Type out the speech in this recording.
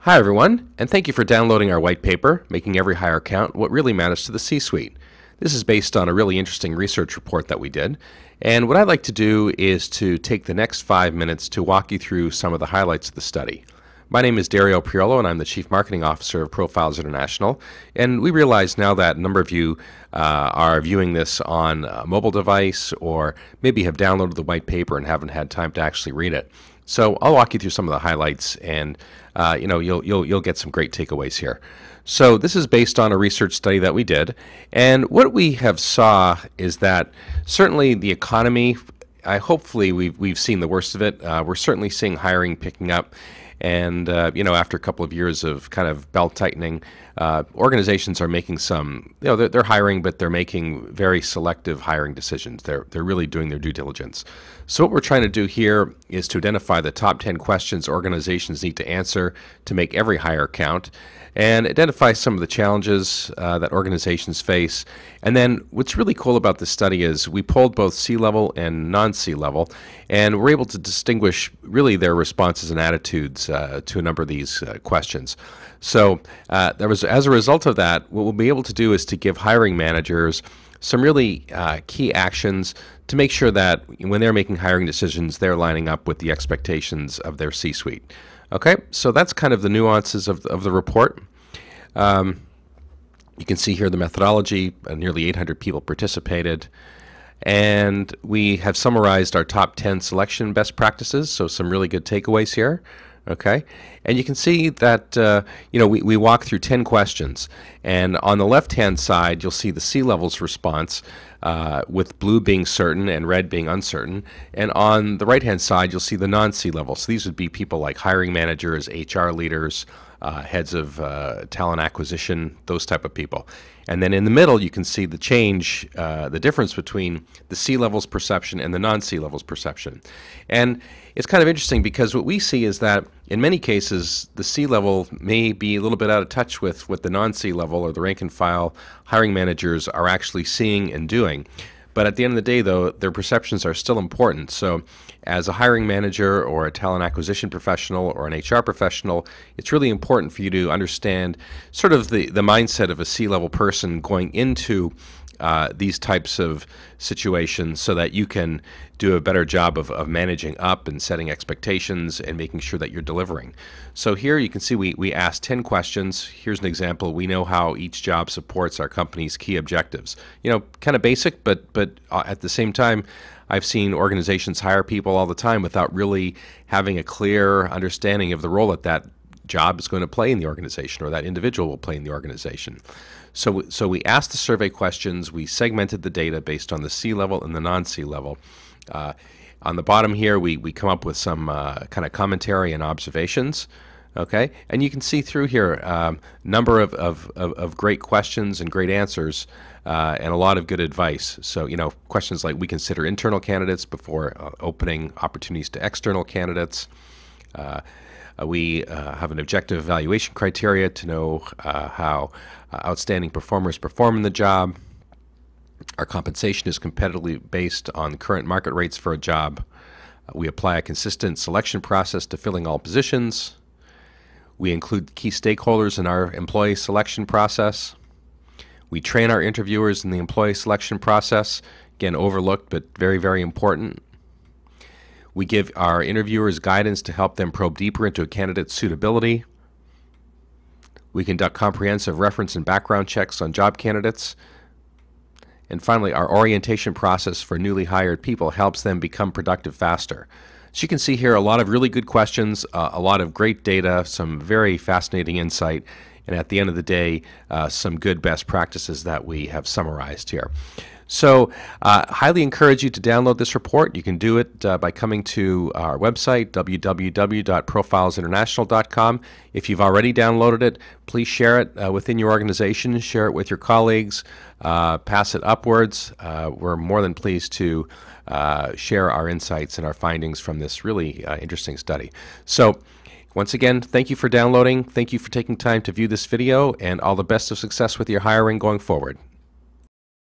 Hi everyone, and thank you for downloading our white paper, Making Every Hire Count, What Really Matters to the C-Suite. This is based on a really interesting research report that we did, and what I'd like to do is to take the next 5 minutes to walk you through some of the highlights of the study. My name is Dario Priolo, and I'm the Chief Marketing Officer of Profiles International, and we realize now that a number of you are viewing this on a mobile device or maybe have downloaded the white paper and haven't had time to actually read it. So I'll walk you through some of the highlights, and you'll get some great takeaways here. So this is based on a research study that we did, and what we have saw is that certainly the economy, hopefully we've seen the worst of it. We're certainly seeing hiring picking up, and after a couple of years of kind of belt tightening, organizations are making some, they're hiring, but they're making very selective hiring decisions. They're really doing their due diligence. So what we're trying to do here is to identify the top 10 questions organizations need to answer to make every hire count, and identify some of the challenges that organizations face. And then what's really cool about this study is we polled both C-level and non-C-level, and we're able to distinguish really their responses and attitudes to a number of these questions. So as a result of that, what we'll be able to do is to give hiring managers some really key actions to make sure that when they're making hiring decisions, they're lining up with the expectations of their C-suite. Okay, so that's kind of the nuances of the report. You can see here the methodology. Nearly 800 people participated, and we have summarized our top 10 selection best practices, so some really good takeaways here. Okay, and you can see that we walk through 10 questions, and on the left-hand side you'll see the C-level's response, with blue being certain and red being uncertain, and on the right-hand side you'll see the non-C-level. So these would be people like hiring managers, HR leaders, heads of talent acquisition, those type of people. And then in the middle you can see the change, the difference between the C-level's perception and the non-C-level's perception. And it's kind of interesting because what we see is that in many cases the C-level may be a little bit out of touch with what the non-C-level or the rank and file hiring managers are actually seeing and doing. But at the end of the day, though, their perceptions are still important. So as a hiring manager or a talent acquisition professional or an HR professional, it's really important for you to understand sort of the mindset of a C-level person going into these types of situations so that you can do a better job of managing up and setting expectations and making sure that you're delivering. So here you can see we asked 10 questions. Here's an example. We know how each job supports our company's key objectives. Kind of basic, but at the same time, I've seen organizations hire people all the time without really having a clear understanding of the role that job is going to play in the organization or that individual will play in the organization. So we asked the survey questions, we segmented the data based on the C-level and the non-C-level. On the bottom here, we come up with some kind of commentary and observations. Okay, and you can see through here number of great questions and great answers, and a lot of good advice. So questions like, we consider internal candidates before opening opportunities to external candidates. We have an objective evaluation criteria to know how outstanding performers perform in the job. Our compensation is competitively based on current market rates for a job. We apply a consistent selection process to filling all positions. We include key stakeholders in our employee selection process. We train our interviewers in the employee selection process. Again, overlooked, but very, very important. We give our interviewers guidance to help them probe deeper into a candidate's suitability. We conduct comprehensive reference and background checks on job candidates. And finally, our orientation process for newly hired people helps them become productive faster. So you can see here a lot of really good questions, a lot of great data, some very fascinating insight, and at the end of the day, some good best practices that we have summarized here. So highly encourage you to download this report. You can do it by coming to our website, www.profilesinternational.com. If you've already downloaded it, please share it within your organization, share it with your colleagues, pass it upwards. We're more than pleased to share our insights and our findings from this really interesting study. So once again, thank you for downloading. Thank you for taking time to view this video, and all the best of success with your hiring going forward.